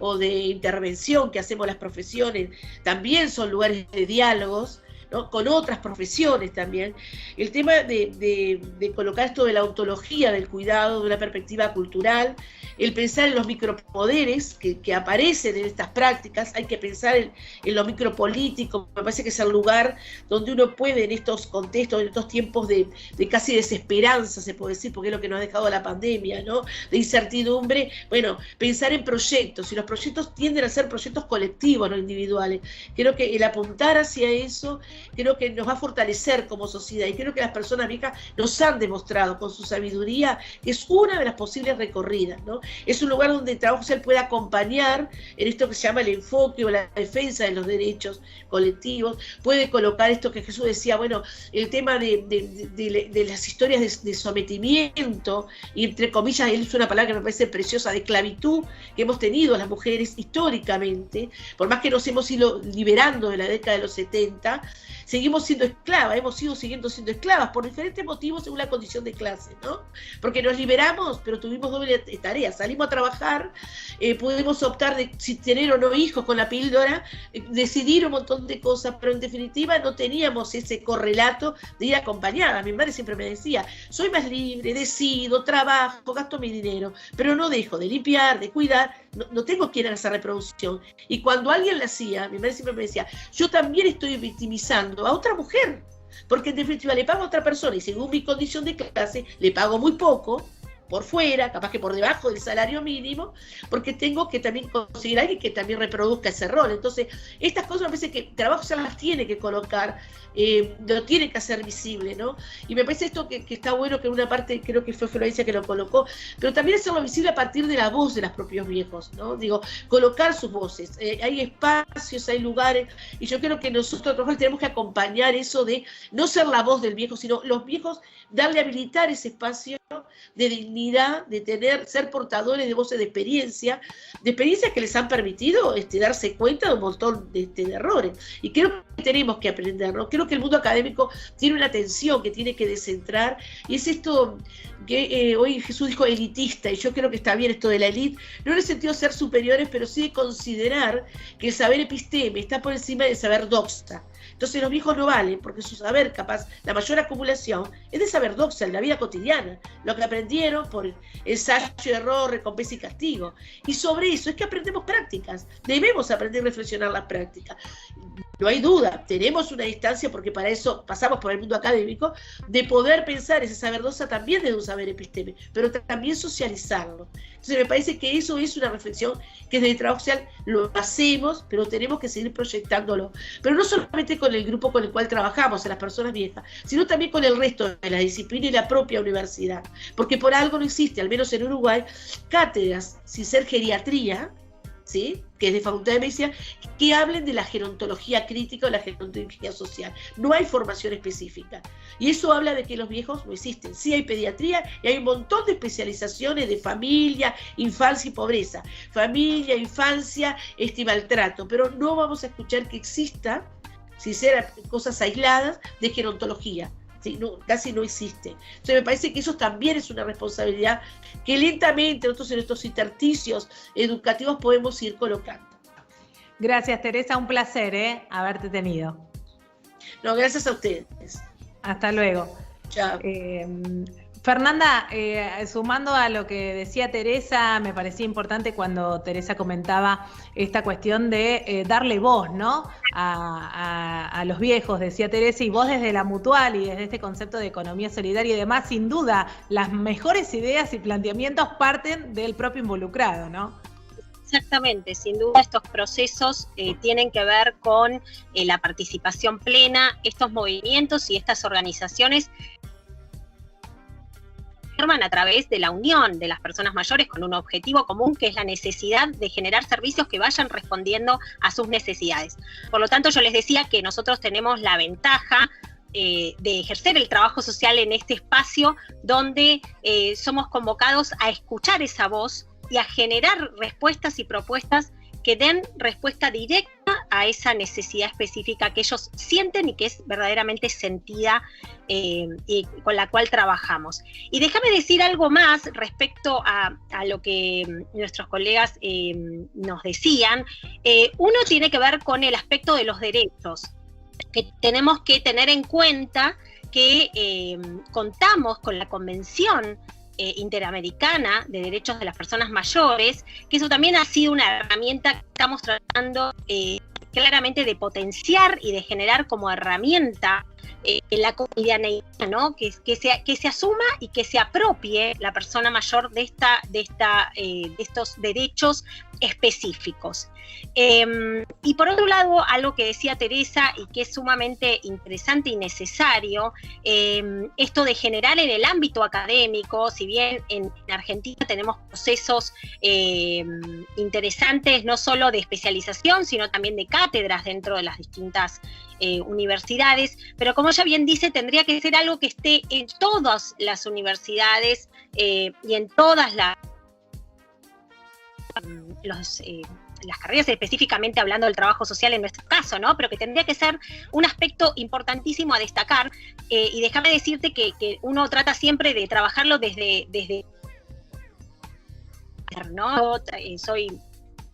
o de intervención que hacemos las profesiones, también son lugares de diálogos, ¿no? Con otras profesiones también. El tema de colocar esto de la ontología del cuidado de una perspectiva cultural, el pensar en los micropoderes que aparecen en estas prácticas, hay que pensar en lo micropolítico, me parece que es el lugar donde uno puede en estos contextos, en estos tiempos de casi desesperanza, se puede decir, porque es lo que nos ha dejado la pandemia, ¿no? De incertidumbre, bueno, pensar en proyectos, y los proyectos tienden a ser proyectos colectivos, no individuales. Creo que el apuntar hacia eso, creo que nos va a fortalecer como sociedad, y creo que las personas viejas nos han demostrado con su sabiduría que es una de las posibles recorridas, ¿no? Es un lugar donde el trabajo social puede acompañar en esto que se llama el enfoque o la defensa de los derechos colectivos, puede colocar esto que Jesús decía, bueno, el tema de las historias de sometimiento, y entre comillas, él usa una palabra que me parece preciosa, de esclavitud que hemos tenido las mujeres históricamente, por más que nos hemos ido liberando de la década de los 70, seguimos siendo esclavas, hemos ido siguiendo siendo esclavas por diferentes motivos según la condición de clase, ¿no? Porque nos liberamos, pero tuvimos doble tarea, salimos a trabajar, pudimos optar de si tener o no hijos con la píldora, decidir un montón de cosas, pero en definitiva no teníamos ese correlato de ir acompañada. Mi madre siempre me decía, soy más libre, decido, trabajo, gasto mi dinero, pero no dejo de limpiar, de cuidar, no tengo quien haga esa reproducción. Y cuando alguien la hacía, mi madre siempre me decía, yo también estoy victimizando a otra mujer, porque en definitiva le pago a otra persona y según mi condición de clase le pago muy poco, por fuera, capaz que por debajo del salario mínimo, porque tengo que también conseguir a alguien que también reproduzca ese rol. Entonces, estas cosas me parece que el trabajo se las tiene que colocar, lo tiene que hacer visible, ¿no? Y me parece esto que está bueno, que en una parte creo que fue Florencia que lo colocó, pero también hacerlo visible a partir de la voz de los propios viejos, ¿no? Digo, colocar sus voces. Hay espacios, hay lugares, y yo creo que nosotros tenemos que acompañar eso de no ser la voz del viejo, sino los viejos darle, habilitar ese espacio de dignidad, de ser portadores de voces de experiencias que les han permitido darse cuenta de un montón de errores. Y creo que tenemos que aprender, ¿no? Creo que el mundo académico tiene una tensión que tiene que descentrar, y es esto que hoy Jesús dijo elitista, y yo creo que está bien esto de la élite, no en el sentido de ser superiores, pero sí de considerar que el saber episteme está por encima del saber doxa. Entonces los viejos no valen, porque su saber, capaz, la mayor acumulación es de saber doxa, en la vida cotidiana, lo que aprendieron por ensayo, error, recompensa y castigo. Y sobre eso es que aprendemos prácticas, debemos aprender a reflexionar las prácticas. No hay duda, tenemos una distancia, porque para eso pasamos por el mundo académico, de poder pensar ese saber doxa también desde un saber episteme, pero también socializarlo. Entonces me parece que eso es una reflexión que desde el trabajo social lo hacemos, pero tenemos que seguir proyectándolo. Pero no solamente con el grupo con el cual trabajamos, en las personas viejas, sino también con el resto de la disciplina y la propia universidad. Porque por algo no existe, al menos en Uruguay, cátedras sin ser geriatría, ¿sí?, que es de Facultad de Medicina, que hablen de la gerontología crítica o la gerontología social. No hay formación específica. Y eso habla de que los viejos no existen. Sí hay pediatría y hay un montón de especializaciones de familia, infancia y pobreza. Familia, infancia, y maltrato. Pero no vamos a escuchar que exista, si serán cosas aisladas, de gerontología. Sí, no, casi no existe. Entonces me parece que eso también es una responsabilidad que lentamente nosotros en estos intersticios educativos podemos ir colocando. Gracias, Teresa, un placer haberte tenido. No, gracias a ustedes. Hasta luego. Chao. Fernanda, sumando a lo que decía Teresa, me parecía importante cuando Teresa comentaba esta cuestión de darle voz, ¿no?, a los viejos, decía Teresa, y vos desde la Mutual y desde este concepto de economía solidaria y demás, sin duda, las mejores ideas y planteamientos parten del propio involucrado, ¿no? Exactamente, sin duda estos procesos tienen que ver con la participación plena, estos movimientos y estas organizaciones a través de la unión de las personas mayores con un objetivo común, que es la necesidad de generar servicios que vayan respondiendo a sus necesidades. Por lo tanto, yo les decía que nosotros tenemos la ventaja de ejercer el trabajo social en este espacio donde somos convocados a escuchar esa voz y a generar respuestas y propuestas que den respuesta directa a esa necesidad específica que ellos sienten y que es verdaderamente sentida y con la cual trabajamos. Y déjame decir algo más respecto a lo que nuestros colegas nos decían. Uno tiene que ver con el aspecto de los derechos, que tenemos que tener en cuenta que contamos con la Convención Interamericana de Derechos de las Personas Mayores, que eso también ha sido una herramienta que estamos tratando claramente de potenciar y de generar como herramienta en la cotidianeidad, ¿no? Que se asuma y que se apropie la persona mayor de estos derechos específicos. Y por otro lado, algo que decía Teresa y que es sumamente interesante y necesario, esto de generar en el ámbito académico, si bien en Argentina tenemos procesos interesantes, no solo de especialización, sino también de cátedras dentro de las distintas universidades, pero como ella bien dice, tendría que ser algo que esté en todas las universidades y en todas las carreras, específicamente hablando del trabajo social en nuestro caso, ¿no? Pero que tendría que ser un aspecto importantísimo a destacar, y déjame decirte que uno trata siempre de trabajarlo desde ¿no? Soy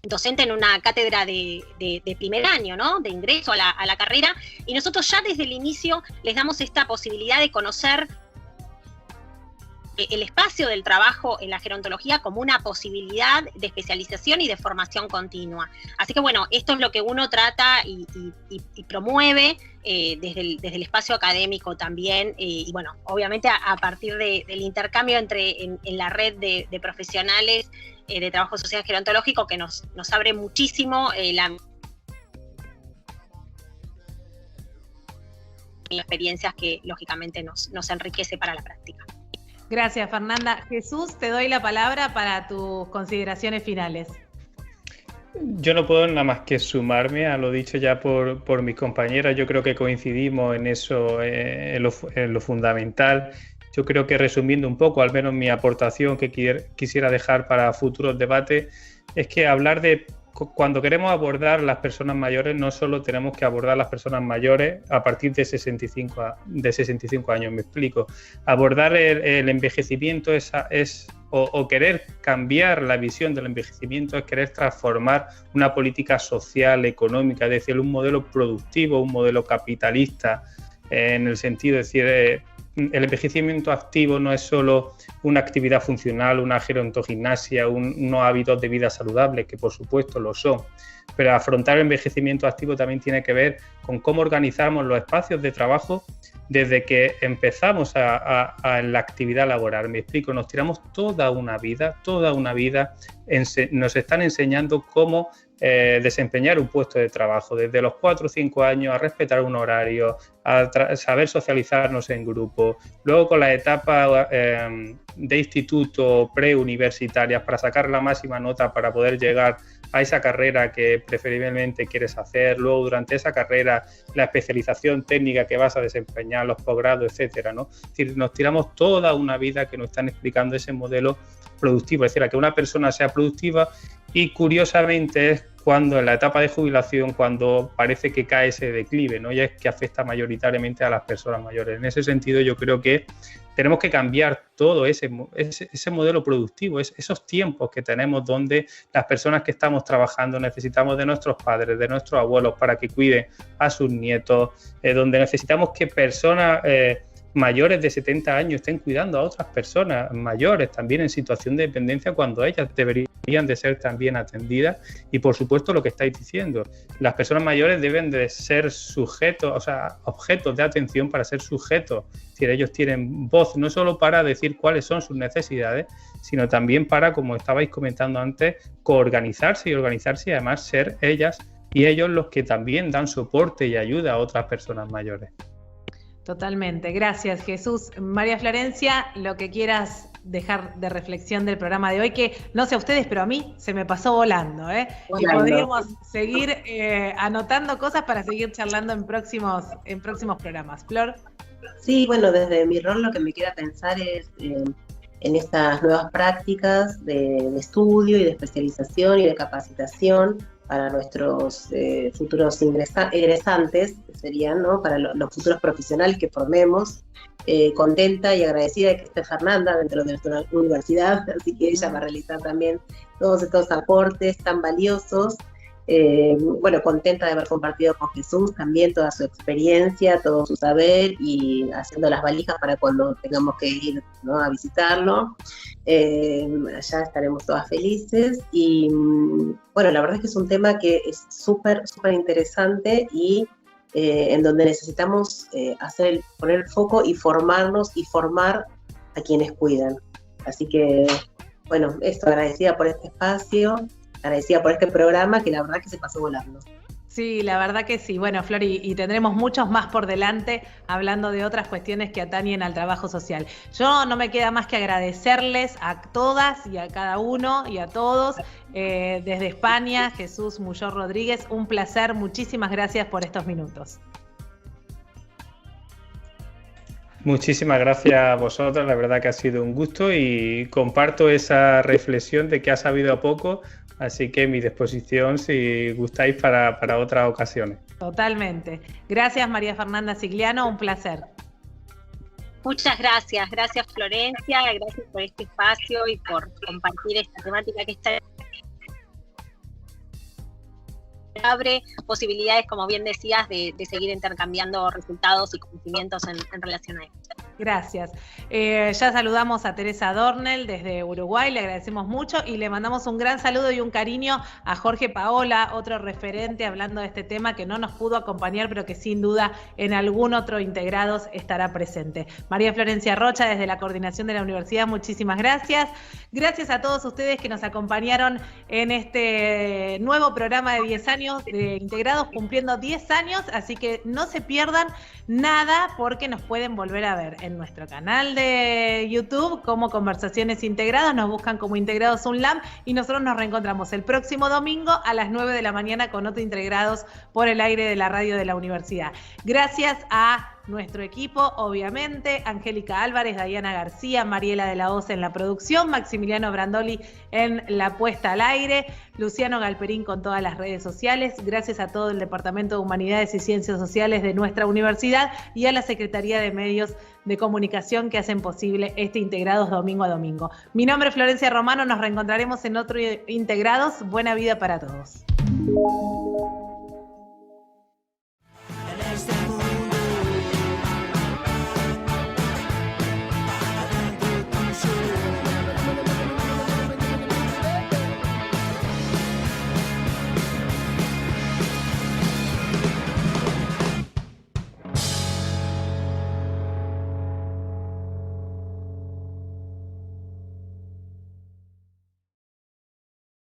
docente en una cátedra de primer año, ¿no?, de ingreso a la carrera, y nosotros ya desde el inicio les damos esta posibilidad de conocer el espacio del trabajo en la gerontología como una posibilidad de especialización y de formación continua. Así que bueno, esto es lo que uno trata y promueve desde el espacio académico también, y bueno, obviamente a partir del intercambio en la red de profesionales de trabajo social gerontológico, que nos abre muchísimo las experiencias que lógicamente nos enriquece para la práctica. Gracias, Fernanda. Jesús, te doy la palabra para tus consideraciones finales. Yo no puedo nada más que sumarme a lo dicho ya por mis compañeras. Yo creo que coincidimos en eso, en lo fundamental. Yo creo que, resumiendo un poco, al menos mi aportación que quisiera dejar para futuros debates, es que hablar de cuando queremos abordar las personas mayores, no solo tenemos que abordar las personas mayores a partir de 65 años, me explico. Abordar el envejecimiento o querer cambiar la visión del envejecimiento, es querer transformar una política social, económica, es decir, un modelo productivo, un modelo capitalista, en el sentido de decir, el envejecimiento activo no es solo una actividad funcional, una gerontogimnasia, unos hábitos de vida saludables, que por supuesto lo son, pero afrontar el envejecimiento activo también tiene que ver con cómo organizamos los espacios de trabajo desde que empezamos en la actividad laboral. Me explico, nos tiramos toda una vida, nos están enseñando cómo desempeñar un puesto de trabajo, desde los 4 o 5 años, a respetar un horario, a saber socializarnos en grupo, luego con la etapa de instituto preuniversitarias para sacar la máxima nota para poder llegar a esa carrera que preferiblemente quieres hacer, luego durante esa carrera la especialización técnica que vas a desempeñar, los posgrados, etcétera, ¿no? Es decir, nos tiramos toda una vida que nos están explicando ese modelo productivo, es decir, a que una persona sea productiva, y curiosamente es cuando en la etapa de jubilación, cuando parece que cae ese declive, ¿no? Y es que afecta mayoritariamente a las personas mayores. En ese sentido, yo creo que tenemos que cambiar todo ese modelo productivo, esos tiempos que tenemos donde las personas que estamos trabajando necesitamos de nuestros padres, de nuestros abuelos para que cuiden a sus nietos, donde necesitamos que personas mayores de 70 años estén cuidando a otras personas mayores también en situación de dependencia, cuando ellas deberían de ser también atendidas. Y por supuesto, lo que estáis diciendo, las personas mayores deben de ser sujetos, o sea, objetos de atención para ser sujetos. Es decir, ellos tienen voz no solo para decir cuáles son sus necesidades, sino también para, como estabais comentando antes, coorganizarse y además ser ellas y ellos los que también dan soporte y ayuda a otras personas mayores. Totalmente, gracias Jesús. María Florencia, lo que quieras dejar de reflexión del programa de hoy, que no sé a ustedes, pero a mí se me pasó volando, ¿eh? Y podríamos seguir anotando cosas para seguir charlando en próximos programas. Flor. Sí, bueno, desde mi rol lo que me queda pensar es en estas nuevas prácticas de estudio y de especialización y de capacitación para nuestros futuros egresantes, que serían, ¿no?, para los futuros profesionales que formemos. Contenta y agradecida de que esté Fernanda dentro de nuestra universidad, así que ella va a realizar también todos estos aportes tan valiosos. Bueno, contenta de haber compartido con Jesús también toda su experiencia, todo su saber, y haciendo las valijas para cuando tengamos que ir, ¿no?, a visitarlo. Allá estaremos todas felices. Y bueno, la verdad es que es un tema que es súper interesante y en donde necesitamos poner el foco y formarnos y formar a quienes cuidan. Así que, bueno, esto, agradecida por este espacio, agradecida por este programa, que la verdad que se pasó volando. Sí, la verdad que sí. Bueno, Flor, y tendremos muchos más por delante hablando de otras cuestiones que atañen al trabajo social. Yo no me queda más que agradecerles a todas y a cada uno y a todos. Desde España, Jesús Muñoz Rodríguez, un placer. Muchísimas gracias por estos minutos. Muchísimas gracias a vosotros, la verdad que ha sido un gusto y comparto esa reflexión de que ha sabido a poco, así que mi disposición si gustáis para otras ocasiones. Totalmente. Gracias María Fernanda Sigliano, un placer. Muchas gracias Florencia, gracias por este espacio y por compartir esta temática que está abre posibilidades, como bien decías, de seguir intercambiando resultados y conocimientos en relación a esto. Gracias. Ya saludamos a Teresa Dornel desde Uruguay, le agradecemos mucho y le mandamos un gran saludo y un cariño a Jorge Paola, otro referente hablando de este tema que no nos pudo acompañar, pero que sin duda en algún otro Integrados estará presente. María Florencia Rocha desde la coordinación de la universidad, muchísimas gracias. Gracias a todos ustedes que nos acompañaron en este nuevo programa de 10 años de Integrados, cumpliendo 10 años, así que no se pierdan nada porque nos pueden volver a ver en nuestro canal de YouTube como Conversaciones Integradas, nos buscan como Integrados UNLAM y nosotros nos reencontramos el próximo domingo a las 9 de la mañana con otro Integrados por el aire de la radio de la universidad. Gracias a nuestro equipo, obviamente, Angélica Álvarez, Diana García, Mariela de la Hoz en la producción, Maximiliano Brandoli en la puesta al aire, Luciano Galperín con todas las redes sociales, gracias a todo el Departamento de Humanidades y Ciencias Sociales de nuestra universidad y a la Secretaría de Medios de Comunicación que hacen posible este Integrados domingo a domingo. Mi nombre es Florencia Romano, nos reencontraremos en otro Integrados. Buena vida para todos.